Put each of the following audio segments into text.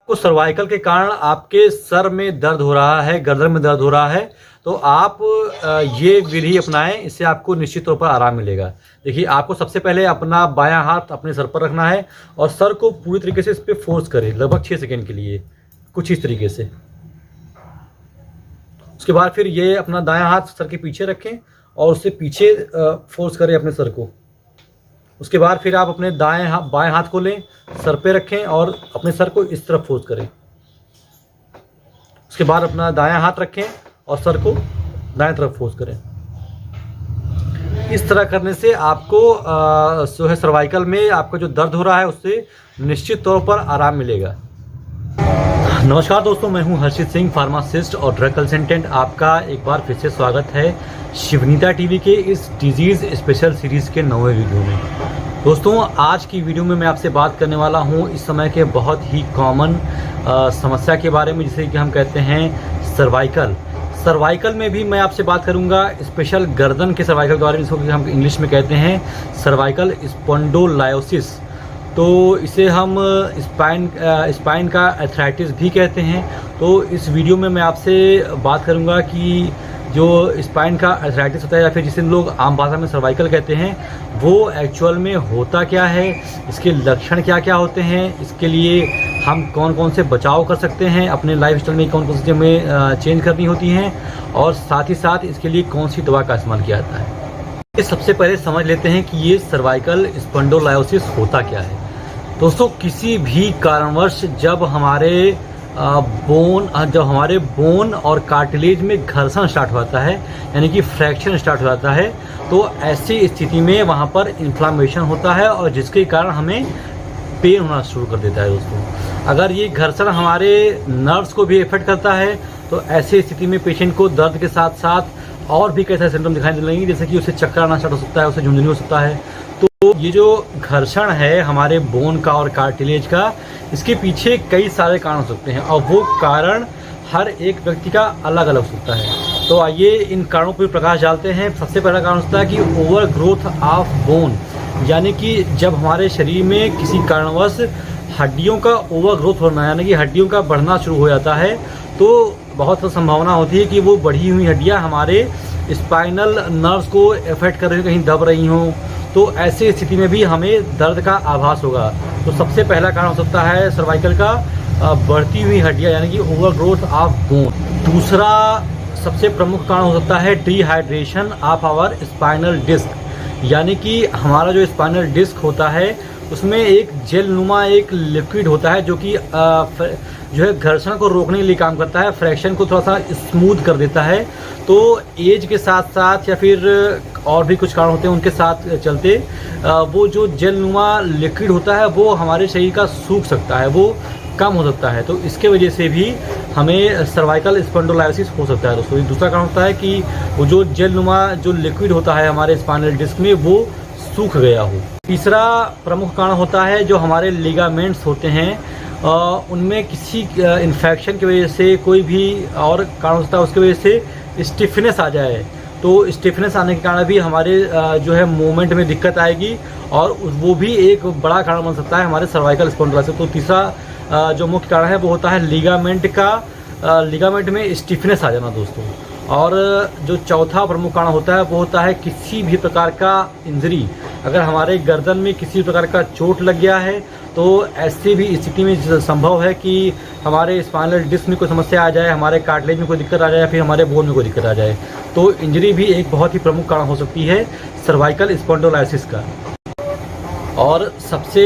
को सर्वाइकल के कारण आपके सर में दर्द हो रहा है, गर्दन में दर्द हो रहा है, तो आप ये विधि अपनाएं। इससे आपको निश्चित तौर पर आराम मिलेगा। देखिए, आपको सबसे पहले अपना बायां हाथ अपने सर पर रखना है और सर को पूरी तरीके से इस पर फोर्स करें, लगभग 6 सेकंड के लिए, कुछ इस तरीके से। उसके बाद फिर ये अपना दायां हाथ सर के पीछे रखें और उससे पीछे फोर्स करें अपने सर को। उसके बाद फिर आप अपने बाएं हाथ को लें, सर पे रखें और अपने सर को इस तरफ फोर्स करें। उसके बाद अपना दायां हाथ रखें और सर को दाएं तरफ फोर्स करें। इस तरह करने से आपको जो है सर्वाइकल में आपका जो दर्द हो रहा है उससे निश्चित तौर पर आराम मिलेगा। नमस्कार दोस्तों, मैं हूं हर्षित सिंह, फार्मासिस्ट और ड्रग कंसल्टेंट। आपका एक बार फिर से स्वागत है शिवनीता टीवी के इस डिजीज़ स्पेशल सीरीज़ के 9वें वीडियो में। दोस्तों, आज की वीडियो में मैं आपसे बात करने वाला हूं इस समय के बहुत ही कॉमन समस्या के बारे में, जिसे कि हम कहते हैं सर्वाइकल। सर्वाइकल में भी मैं आपसे बात करूंगा स्पेशल गर्दन के सर्वाइकल के बारे में, जिसको कि हम इंग्लिश में कहते हैं सर्वाइकल स्पॉन्डिलोलाइसिस। तो इसे हम स्पाइन का आर्थराइटिस भी कहते हैं। तो इस वीडियो में मैं आपसे बात करूंगा कि जो स्पाइन का आर्थराइटिस होता है, या फिर जिसे लोग आम भाषा में सर्वाइकल कहते हैं, वो एक्चुअल में होता क्या है, इसके लक्षण क्या क्या होते हैं, इसके लिए हम कौन कौन से बचाव कर सकते हैं, अपने लाइफ स्टाइल में कौन कौन सी चीज़ें चेंज करनी होती हैं, और साथ ही साथ इसके लिए कौन सी दवा का इस्तेमाल किया जाता है। ये सबसे पहले समझ लेते हैं कि ये सर्वाइकल स्पॉन्डिलोलाइसिस होता क्या है। दोस्तों, किसी भी कारणवश जब हमारे बोन और कार्टिलेज में घर्षण स्टार्ट होता है, यानी कि फ्रैक्चर स्टार्ट हो जाता है, तो ऐसी स्थिति में वहाँ पर इन्फ्लामेशन होता है और जिसके कारण हमें पेन होना शुरू कर देता है। दोस्तों, अगर ये घर्षण हमारे नर्व्स को भी इफेक्ट करता है, तो ऐसी स्थिति में पेशेंट को दर्द के साथ साथ और भी कई सारे सिम्टम दिखाई देने लगेंगे, जैसे कि उसे चक्कर आना स्टार्ट हो सकता है, उसे झुंझुनी हो सकता है। तो ये जो घर्षण है हमारे बोन का और कार्टिलेज का, इसके पीछे कई सारे कारण हो सकते हैं और वो कारण हर एक व्यक्ति का अलग अलग हो सकता है। तो आइए इन कारणों पर प्रकाश डालते हैं। सबसे पहला कारण होता है कि ओवर ग्रोथ ऑफ बोन, यानी कि जब हमारे शरीर में किसी कारणवश हड्डियों का ओवर ग्रोथ होना, यानी कि हड्डियों का बढ़ना शुरू हो जाता है, तो बहुत सी संभावना होती है कि वो बढ़ी हुई हड्डियाँ हमारे स्पाइनल नर्व्स को इफेक्ट कर रही हो, कहीं दब रही हों, तो ऐसी स्थिति में भी हमें दर्द का आभास होगा। तो सबसे पहला कारण हो सकता है सर्वाइकल का बढ़ती हुई हड्डियाँ, यानी कि ओवर ग्रोथ ऑफ बोन। दूसरा सबसे प्रमुख कारण हो सकता है dehydration of our spinal disc, यानी कि हमारा जो स्पाइनल डिस्क होता है उसमें एक जेल नुमा एक लिक्विड होता है, जो कि जो है घर्षण को रोकने के लिए काम करता है, फ्रैक्शन को थोड़ा सा स्मूथ कर देता है। तो एज के साथ साथ या फिर और भी कुछ कारण होते हैं, उनके साथ चलते वो जो जेल नुमा लिक्विड होता है वो हमारे शरीर का सूख सकता है, वो कम हो सकता है। तो इसके वजह से भी हमें सर्वाइकल स्पॉन्डिलोलाइसिस हो सकता है। दोस्तों, दूसरा कारण होता है कि वो जो जेल नुमा जो लिक्विड होता है हमारे स्पाइनल डिस्क में, वो सूख गया हो। तीसरा प्रमुख कारण होता है जो हमारे लिगामेंट्स होते हैं, उनमें किसी इन्फेक्शन की वजह से, कोई भी और कारण होता है उसकी वजह से स्टिफनेस आ जाए, तो स्टिफनेस आने के कारण भी हमारे जो है मूवमेंट में दिक्कत आएगी और वो भी एक बड़ा कारण बन सकता है हमारे सर्वाइकल स्पॉन्डिलोलाइसिस। तो तीसरा जो मुख्य कारण है वो होता है लिगामेंट में स्टिफनेस आ जाना। दोस्तों, और जो चौथा प्रमुख कारण होता है वो होता है किसी भी प्रकार का इंजरी। अगर हमारे गर्दन में किसी प्रकार का चोट लग गया है, तो ऐसी भी स्थिति में संभव है कि हमारे स्पाइनल डिस्क में कोई समस्या आ जाए, हमारे कार्टिलेज में कोई दिक्कत आ जाए, या फिर हमारे बोन में कोई दिक्कत आ जाए। तो इंजरी भी एक बहुत ही प्रमुख कारण हो सकती है सर्वाइकल स्पॉन्डिलोलाइसिस का। और सबसे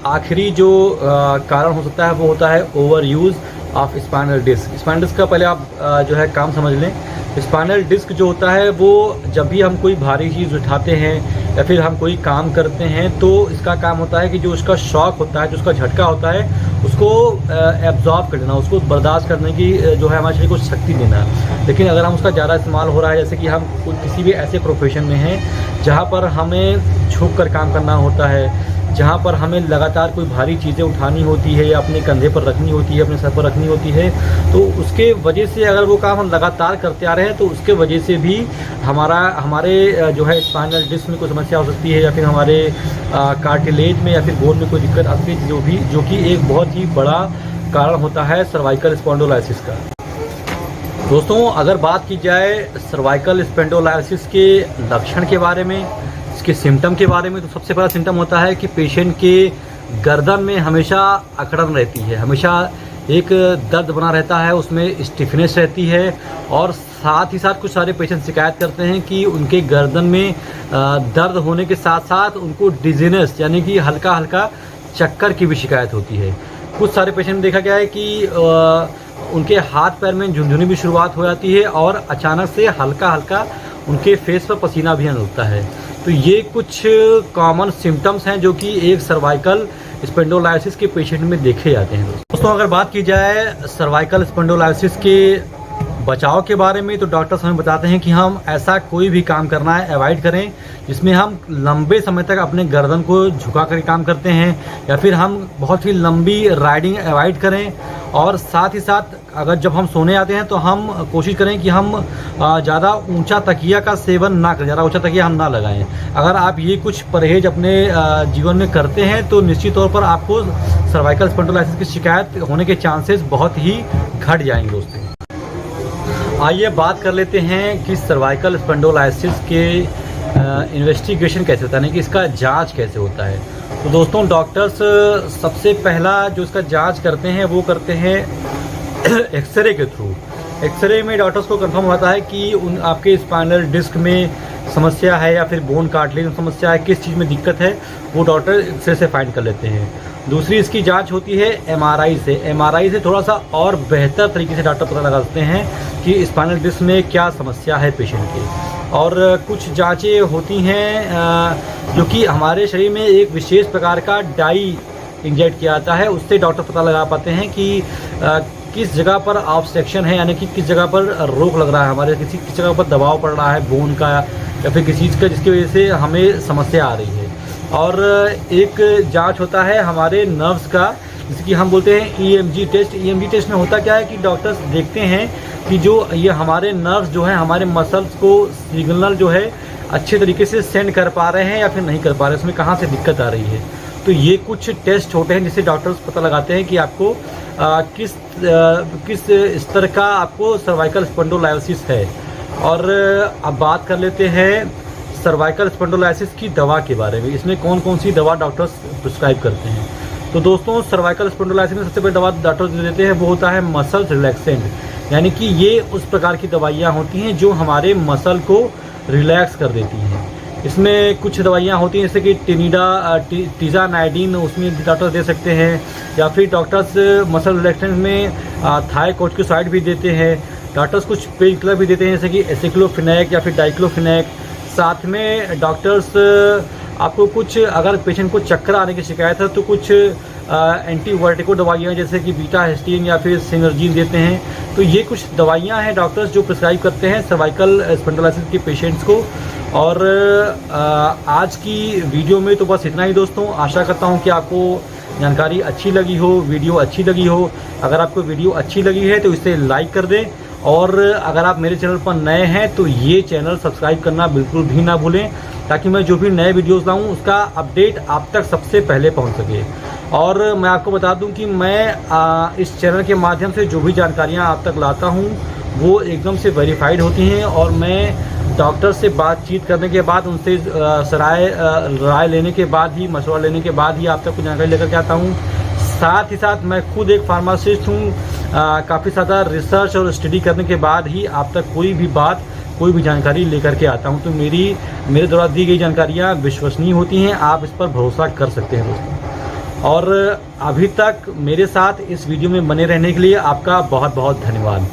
आखिरी जो कारण हो सकता है वो होता है over use of spinal disc. Spinal disc का पहले आप जो है काम समझ लें। स्पाइनल डिस्क जो होता है वो जब भी हम कोई भारी चीज़ उठाते हैं या फिर हम कोई काम करते हैं, तो इसका काम होता है कि जो उसका शॉक होता है, जो उसका झटका होता है, उसको एब्जॉर्ब कर देना, उसको बर्दाश्त करने की जो है हमारे शरीर को शक्ति देना। लेकिन अगर हम उसका ज़्यादा इस्तेमाल हो रहा है, जैसे कि हम किसी भी ऐसे प्रोफेशन में हैं जहाँ पर हमें झुक कर काम करना होता है, जहाँ पर हमें लगातार कोई भारी चीज़ें उठानी होती है या अपने कंधे पर रखनी होती है, अपने सर पर रखनी होती है, तो उसके वजह से अगर वो काम हम लगातार करते आ रहे हैं, तो उसके वजह से भी हमारे जो है स्पाइनल डिस्क में कोई समस्या हो सकती है, या फिर हमारे कार्टिलेज में या फिर बोन में कोई दिक्कत आ सकती है, जो कि एक बहुत ही बड़ा कारण होता है सर्वाइकल स्पॉन्डिलोलाइसिस का। दोस्तों, अगर बात की जाए सर्वाइकल स्पॉन्डिलोलाइसिस के लक्षण के बारे में, इसके सिम्टम के बारे में, तो सबसे पहला सिम्टम होता है कि पेशेंट के गर्दन में हमेशा अकड़न रहती है, हमेशा एक दर्द बना रहता है, उसमें स्टिफनेस रहती है। और साथ ही साथ कुछ सारे पेशेंट शिकायत करते हैं कि उनके गर्दन में दर्द होने के साथ साथ उनको डिजीनेस यानी कि हल्का हल्का चक्कर की भी शिकायत होती है। कुछ सारे पेशेंट देखा गया है कि उनके हाथ पैर में झुनझुनी भी शुरुआत हो जाती है और अचानक से हल्का हल्का उनके फेस पर पसीना भी आने लगता है। तो ये कुछ कॉमन सिम्टम्स हैं जो कि एक सर्वाइकल स्पॉन्डिलोलाइसिस के पेशेंट में देखे जाते हैं। दोस्तों, अगर बात की जाए सर्वाइकल स्पॉन्डिलोलाइसिस के बचाव के बारे में, तो डॉक्टर्स हमें बताते हैं कि हम ऐसा कोई भी काम करना है अवॉइड करें जिसमें हम लंबे समय तक अपने गर्दन को झुका कर काम करते हैं, या फिर हम बहुत ही लंबी राइडिंग अवॉइड करें। और साथ ही साथ अगर जब हम सोने आते हैं तो हम कोशिश करें कि हम ज़्यादा ऊंचा तकिया का सेवन ना करें, ज़्यादा ऊंचा तकिया हम ना लगाएं। अगर आप ये कुछ परहेज अपने जीवन में करते हैं तो निश्चित तौर पर आपको सर्वाइकल स्पॉन्डिलोलाइसिस की शिकायत होने के चांसेस बहुत ही घट जाएंगे। दोस्तों, आइए बात कर लेते हैं कि सर्वाइकल स्पॉन्डिलोलाइसिस के इन्वेस्टिगेशन कैसे होता है, यानी कि इसका जांच कैसे होता है। तो दोस्तों, डॉक्टर्स सबसे पहला जो इसका जांच करते हैं वो करते हैं एक्सरे के थ्रू। एक्सरे में डॉक्टर्स को कंफर्म होता है कि आपके स्पाइनल डिस्क में समस्या है या फिर बोन कार्टिलेज में समस्या है, किस चीज़ में दिक्कत है वो डॉक्टर एक्सरे से फाइंड कर लेते हैं। दूसरी इसकी जांच होती है एमआरआई से। एमआरआई से थोड़ा सा और बेहतर तरीके से डॉक्टर पता लगा सकते हैं कि स्पाइनल डिस्क में क्या समस्या है पेशेंट के। और कुछ जांचें होती हैं जो कि हमारे शरीर में एक विशेष प्रकार का डाई इंजेक्ट किया जाता है, उससे डॉक्टर पता लगा पाते हैं कि किस जगह पर ऑब्स्ट्रक्शन है, यानी कि किस जगह पर रोक लग रहा है, हमारे किस जगह पर दबाव पड़ रहा है बोन का या फिर किसी चीज़ का, जिसकी वजह से हमें समस्या आ रही है। और एक जांच होता है हमारे नर्व्स का, जिसकी हम बोलते हैं ईएमजी टेस्ट। ईएमजी टेस्ट में होता क्या है कि डॉक्टर्स देखते हैं कि जो ये हमारे नर्व्स जो हैं, हमारे मसल्स को सिग्नल जो है अच्छे तरीके से सेंड कर पा रहे हैं या फिर नहीं कर पा रहे हैं, उसमें कहाँ से दिक्कत आ रही है। तो ये कुछ टेस्ट होते हैं जिससे डॉक्टर्स पता लगाते हैं कि आपको किस स्तर का आपको सर्वाइकल स्पॉन्डिलोलाइसिस है। और अब बात कर लेते हैं सर्वाइकल स्पॉन्डिलोलाइसिस की दवा के बारे में, इसमें कौन कौन सी दवा डॉक्टर्स प्रिस्क्राइब करते हैं। तो दोस्तों, सर्वाइकल स्पॉन्डिलोलाइसिस में सबसे पहले दवा डॉक्टर्स देते हैं वो होता है मसल रिलैक्सेंट, यानी कि ये उस प्रकार की दवाइयाँ होती हैं जो हमारे मसल को रिलैक्स कर देती हैं। इसमें कुछ दवाइयाँ होती हैं जैसे कि टीजानाइडिन, उसमें डॉक्टर्स दे सकते हैं, या फिर डॉक्टर्स मसल रिलैक्सेंट में थायकोर्टिकोसाइड भी देते हैं। डॉक्टर्स कुछ पेन किलर भी देते हैं जैसे कि एसिक्लोफेनेक या फिर डाइक्लोफेनेक। साथ में डॉक्टर्स आपको कुछ, अगर पेशेंट को चक्कर आने की शिकायत है तो कुछ एंटीवर्टिको दवाइयाँ जैसे कि बीटा हिस्टीन या फिर सिनर्जीन देते हैं। तो ये कुछ दवाइयाँ हैं डॉक्टर्स जो प्रिस्क्राइब करते हैं सर्वाइकल स्पॉन्डिलोलाइसिस के पेशेंट्स को। और आज की वीडियो में तो बस इतना ही दोस्तों। आशा करता हूँ कि आपको जानकारी अच्छी लगी हो, वीडियो अच्छी लगी हो। अगर आपको वीडियो अच्छी लगी है तो इसे लाइक कर दें, और अगर आप मेरे चैनल पर नए हैं तो ये चैनल सब्सक्राइब करना बिल्कुल भी ना भूलें, ताकि मैं जो भी नए वीडियोस लाऊं उसका अपडेट आप तक सबसे पहले पहुंच सके। और मैं आपको बता दूं कि मैं इस चैनल के माध्यम से जो भी जानकारियां आप तक लाता हूं वो एकदम से वेरीफाइड होती हैं, और मैं डॉक्टर से बातचीत करने के बाद, उनसे राय लेने के बाद ही, मशवरा लेने के बाद ही आप तक कुछ जानकारी लेकर के आता हूँ। साथ ही साथ मैं खुद एक फार्मासिस्ट हूँ, काफ़ी ज़्यादा रिसर्च और स्टडी करने के बाद ही आप तक कोई भी जानकारी लेकर के आता हूँ। तो मेरे द्वारा दी गई जानकारियाँ विश्वसनीय होती हैं, आप इस पर भरोसा कर सकते हैं दोस्तों। और अभी तक मेरे साथ इस वीडियो में बने रहने के लिए आपका बहुत बहुत धन्यवाद।